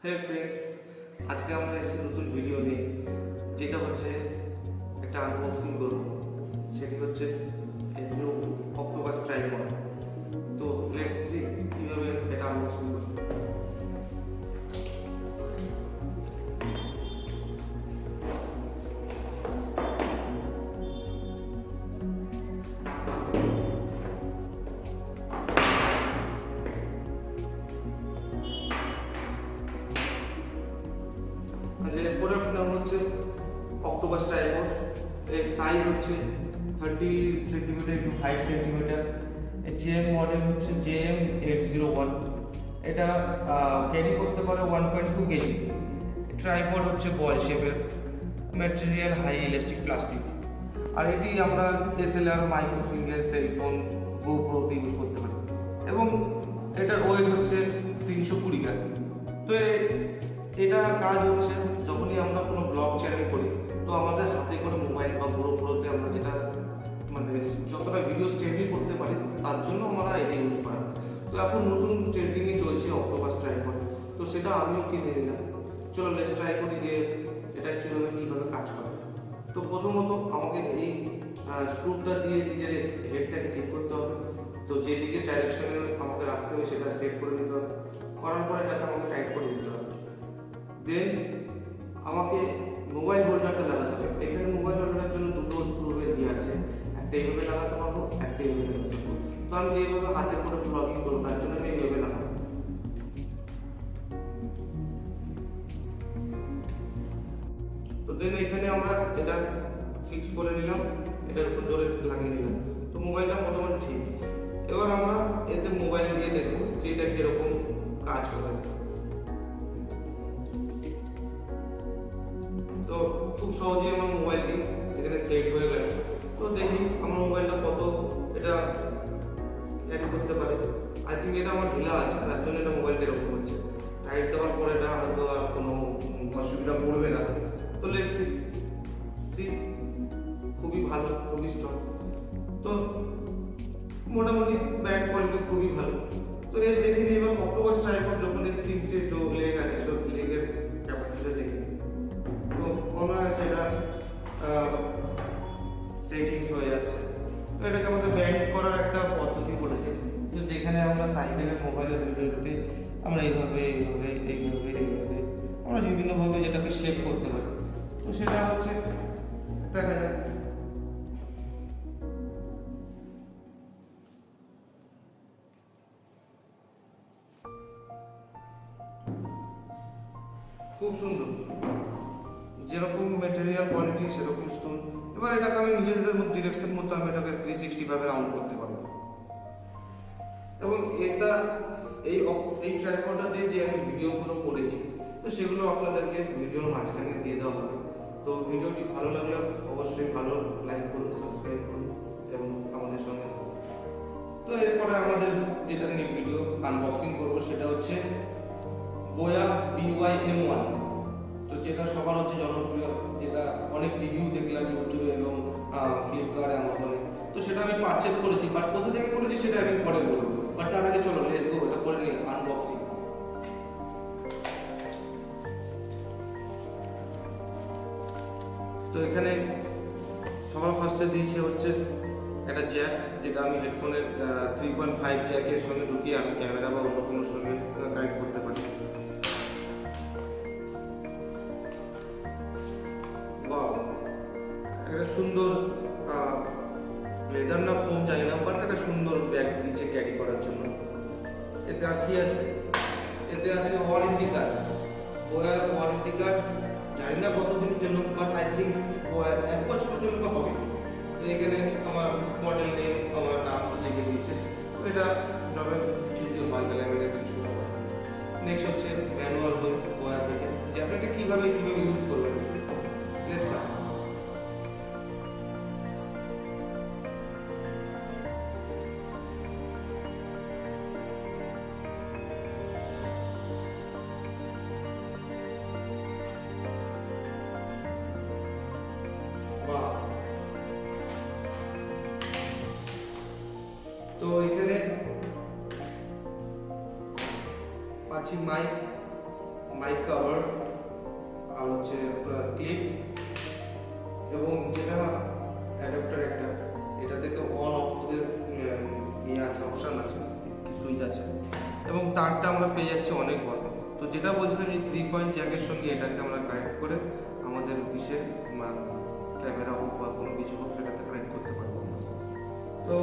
হে friends, আজকে আমরা এসেছি নতুন ভিডিও নিয়ে, যেটা হচ্ছে একটা আনবক্সিং করব। সেটি হচ্ছে নিউ অক্টোপাস ট্রাইপড। তো লেটস সি কিভাবে এটা আনবক্সিং করি। যে প্রোডাক্ট নাম হচ্ছে অক্টোপাস ট্রাইপড। এর সাইজ হচ্ছে 30 centimeter to 5 centimeter. GM model হচ্ছে JM801। এটা ক্যারি করতে পারে 1.2 কেজি। ট্রাইপড হচ্ছে বল শেপের, ম্যাটেরিয়াল হাই ইলাস্টিক প্লাস্টিক। আর এটি আমরা SLR, মাইক্রো ফিঙ্গার, সেলফোন, গোপ্রোতে ইউজ করতে পারি। এবং এটার ওয়েট হচ্ছে 320 গ্রাম। তো এটার কাজ হচ্ছে যখনই আমরা কোনো ব্লগ চ্যানেল করি, তো আমাদের হাতে করে মোবাইল বা গোপ্রোতে আমরা যেটা যতটা ভিডিও স্টেবল করতে পারি, তার জন্য আমরা এটা ইউজ করি। তো এখন নতুন ট্রেন্ডিংয়ে চলছে অক্টোপাস ট্রাইপড, তো সেটা আমিও কিনে নিলাম। চলো লেটস ট্রাই করি যে এটা কীভাবে কাজ করে। তো প্রথমত আমাকে এই স্ক্রুটা দিয়ে নিজের হেডটাকে ঠিক করতে হবে। তো যেদিকে ডাইরেকশনে আমাকে রাখতে হবে সেটা সেট করে নিতে হবে। করার পর এটাকে আমাকে টাইট করে দিতে হবে। দেন আমাকে মোবাইল হোল্ডারটা লাগাতে হবে। এখানে মোবাইল হোল্ডারের জন্য দুটো স্ক্রু দিয়ে আছে, একটা এইভাবে লাগাতে পারবো, একটা এইভাবে লাগাতে পারবো। তো আমি যেভাবে হাতে করে ব্লগিং করবো তার জন্য আমি এইভাবে লাগাবো। তো দেন এখানে আমরা এটা ফিক্স করে নিলাম, এটার উপর জোরে লাগিয়ে নিলাম। তো মোবাইলটা মোটামুটি ঠিক। এবার আমরা এতে মোবাইল দিয়ে দেখবো যে এটা কিরকম কাজ করে। তো খুব সহজেই আমার মোবাইলটি এখানে সেট হয়ে গেল। তো দেখি আমার মোবাইলটা কত এটা ক্যারি করতে পারে। আই থিঙ্ক এটা আমার ঢিলা আছে, তার জন্য এটা মোবাইলটা এরকম হচ্ছে। টাইট দেওয়ার পরে এটা হয়তো আর কোনো অসুবিধা করবে না। তো লেটস সি। খুবই ভালো, খুবই স্ট্রং। তো মোটামুটি ব্যান্ড কোয়ালিটি খুবই ভালো। তো এর দেখে নিই এবার অক্টোপাস ট্রাইপড যখন এর তিনটে লেগ আছে, সব লেগের ক্যাপাসিটি দেখে তো অনায়াসে এটা সেটিংস হয়ে যাচ্ছে। তো এটাকে আমাদের ব্যান্ড করার একটা পদ্ধতি করেছে, তো যেখানে আমরা সাইকেলের মোবাইলের ভিডিওতে আমরা এইভাবে আমরা বিভিন্নভাবে যেটাকে শেপ করতে পারি। তো সেটা হচ্ছে দেখা যায়। খুব সুন্দর, যেরকম ম্যাটেরিয়াল কোয়ালিটি সেরকম স্টোন। এবার এটাকে আমি নিজেদের ডিরেকশন মতো আমি এটাকে 360 ভাবে রাউন্ড করতে পারবো। এবং এটা এই ট্রাইপডটা দিয়ে যে আমি ভিডিওগুলো করেছি, তো সেগুলো আপনাদেরকে ভিডিওর মাঝখানে দিয়ে দেওয়া হবে। তো ভিডিওটি ভালো লাগলে অবশ্যই ভালো লাইক করুন, সাবস্ক্রাইব করুন এবং আমাদের সঙ্গে। তো এরপরে আমাদের যেটা নিয়ে ভিডিও আনবক্সিং করবো সেটা হচ্ছে বোয়া BY-M1। তো যেটা সবার হচ্ছে জনপ্রিয়, যেটা অনেক রিভিউ দেখলাম ইউটিউবে এবং ফ্লিপকার্ট, অ্যামাজনে। তো সেটা আমি পারচেস করেছি, বাট কোথা থেকে করেছি সেটা আমি পরে বলবো। বাট তার আগে চলো লেটস গো, এটা করে নিই আনবক্সিং। তো এখানে সবার ফার্স্টে দিয়েছে হচ্ছে একটা জ্যাক, যেটা আমি হেডফোনের 3.5 জ্যাকের সঙ্গে ঢুকিয়ে আমি ক্যামেরা বা অন্য কোনো সঙ্গে কানেক্ট করতে পারি। একটা সুন্দর লেদার না ফোম চাই না, বাট একটা সুন্দর ব্যাগ দিচ্ছে ক্যারি করার জন্য। এতে আর কি আছে, এতে আছে warranty card. Boer warranty card জানি না কতদিনের জন্য, বাট আই থিঙ্ক 1 বছরের জন্য তো হবে। তো এখানে আমার মডেল নেম, আমার নাম লিখে দিয়েছে। তো এটা যবে কিছু যদি হয় তাহলে আমি অ্যাক্সেস করতে পারবো। নেক্সট হচ্ছে ম্যানুয়াল বই বোয়া থেকে, যে আপনি এটা কীভাবে ইউজ করবেন। তো এখানে পাচ্ছি মাইক কভার, আর হচ্ছে আপনার ক্লিপ, এবং যেটা অ্যাডাপ্টার একটা, এটা থেকে অন অফ ইয়ে আছে, অপশান আছে, সুইচ আছে, এবং তারটা আমরা পেয়ে যাচ্ছি অনেক বড়। তো যেটা বলছিলাম এই 3 পয়েন্ট জ্যাকের সঙ্গে এটাকে আমরা কানেক্ট করে আমাদের পিসের ক্যামেরা হোক বা কোনো কিছু হোক সেটাতে কানেক্ট করতে পারবো আমরা। তো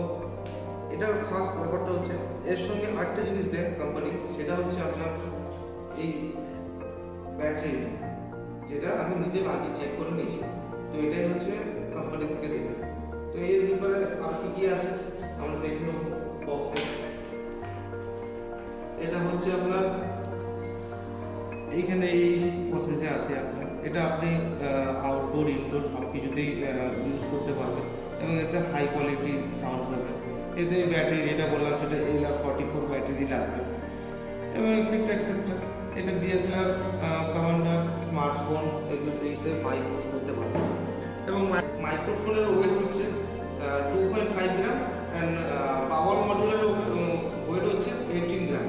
এটার খাস ব্যাপারটা হচ্ছে এর সঙ্গে আরেকটা জিনিস দেন কোম্পানি, সেটা হচ্ছে আপনার এই ব্যাটারি, যেটা আমি নিজে আগে চেক করে নিয়েছি। তো এটাই হচ্ছে কোম্পানি থেকে দেবে। তো এর ব্যাপারে আর কি আছে আমরা দেখে নেব বক্সে। এটা হচ্ছে আপনার এইখানে এই প্রসেসে আছে আপনার, এটা আপনি আউটডোর ইনডোর সব কিছুতেই ইউজ করতে পারবেন, এবং এতে হাই কোয়ালিটি সাউন্ড পাবেন। এতে ব্যাটারি যেটা বললাম সেটা LR44 ব্যাটারি লাগবে, এবং এক্সেট্রা এক্সেট্রা। এটা DSLR, কমান্ডার, স্মার্টফোন এগুলো মাইক ইউজ করতে পারবেন। এবং মাইক্রোফোনের ওয়েট হচ্ছে 2.5 গ্রাম, অ্যান্ড পাওয়ার মডিউলের ওয়েট হচ্ছে 18 গ্রাম।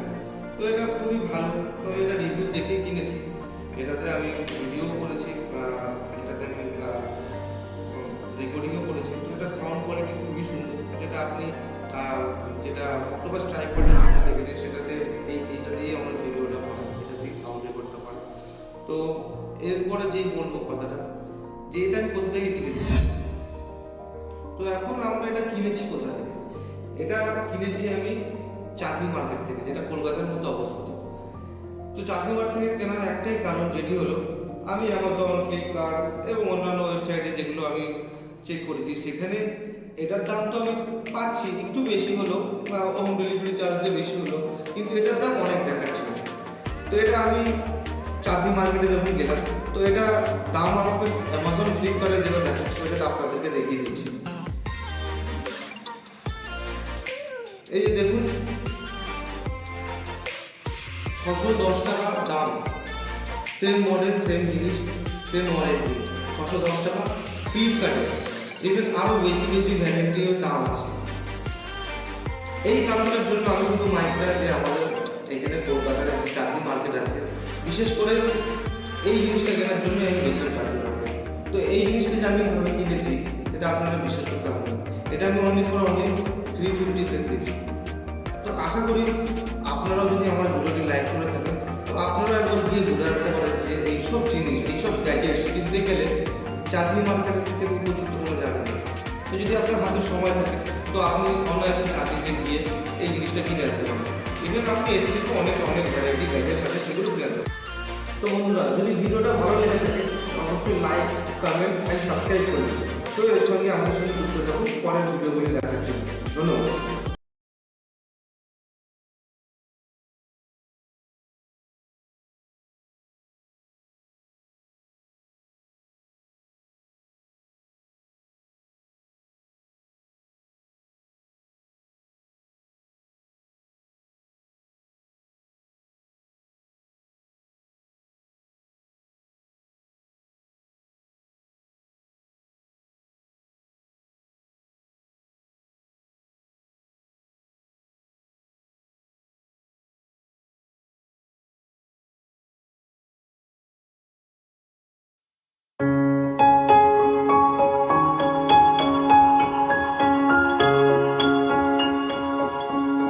তো এটা খুবই ভালো। তো এটা রিভিউ দেখে কিনেছি, এটাতে আমি ভিডিও করেছি, এটাতে আমি রেকর্ডিংও করেছি। তো এটা সাউন্ড কোয়ালিটি খুবই সুন্দর, যেটা আপনি যেটা অক্টোপাস ট্রাইপডে আপনি দেখেছেন সেটাতে এইটা দিয়ে আমরা ভিডিওটা বানাই, এটা দিয়ে সাউন্ড রেকর্ড করতে পারি। তো এরপরে যেই বলবো কথাটা, যে এটা আমি কোথা থেকে কিনেছি। তো এখন আমরা এটা কিনেছি কোথা থেকে? এটা কিনেছি আমি চাঁদনি মার্কেট থেকে, যেটা কলকাতার মধ্যে অবস্থিত। তো চাঁদনি মার্কেট থেকে কেনার একটাই কারণ, যেটি হলো আমি অ্যামাজন, ফ্লিপকার্ট এবং অন্যান্য ওয়েবসাইটে যেগুলো আমি চেক করেছি, সেখানে এটার দাম তো আমি পাচ্ছি একটু বেশি হলো, হোম ডেলিভারি চার্জ দিয়ে বেশি হলো, কিন্তু এটার দাম অনেক দেখাচ্ছিল। তো এটা আমি চাঁদনি মার্কেটে যখন গেলাম, তো এটা দাম আমাকে অ্যামাজন, ফ্লিপকার্টে যেটা দেখাচ্ছিল সেটা আপনাদেরকে দেখিয়ে দিচ্ছি। এই যে দেখুন, 610 টাকা দাম, সেম মডেল, সেম জিনিস, সেম ওয়ারেন্টি, 610 টাকা ফ্লিপকার্টে। ইভেন আরো বেশি বেশি ভ্যারাইটিও দাম আছে। এই কারণের জন্য আমি কিন্তু মাইকটা, যে আমাদের এখানে কলকাতার একটা চাঁদনি মার্কেট আছে, বিশেষ করে এই জিনিসটা কেনার জন্য আমি গেছিলাম চাঁদনি মার্কেট। তো এই জিনিসটা যে আমি ভাবে কিনেছি এটা আপনারা বিশ্বাস করতে হবে না, এটা আমি অনলি 350 দিয়েছি। তো আশা করি আপনারাও যদি আমার ভিডিওটি লাইক করে থাকেন, তো আপনারা একবার গিয়ে ঘুরে আসতে পারেন যে এইসব জিনিস, এইসব গ্যাজেটস কিনতে গেলে চাঁদনি মার্কেটের থেকে উপযুক্ত কোনো জায়গা নেই। তো যদি আপনার হাতে সময় থাকে, তো আপনি অনায়াসে চাঁদনিতে গিয়ে এই জিনিসটা কিনে আসতে পারেন। ইভেন আপনি এর থেকে অনেক অনেক ভ্যারাইটি গ্যাজেটস আছে, সেগুলো কিনে আসতে পারেন। তো বন্ধুরা, যদি ভিডিওটা ভালো লেগে থাকে অবশ্যই লাইক, কমেন্ট অ্যান্ড সাবস্ক্রাইব করুন। তো এর সঙ্গে আমাদের সঙ্গে যুক্ত থাকুন পরের ভিডিওগুলি দেখার জন্য। ধন্যবাদ।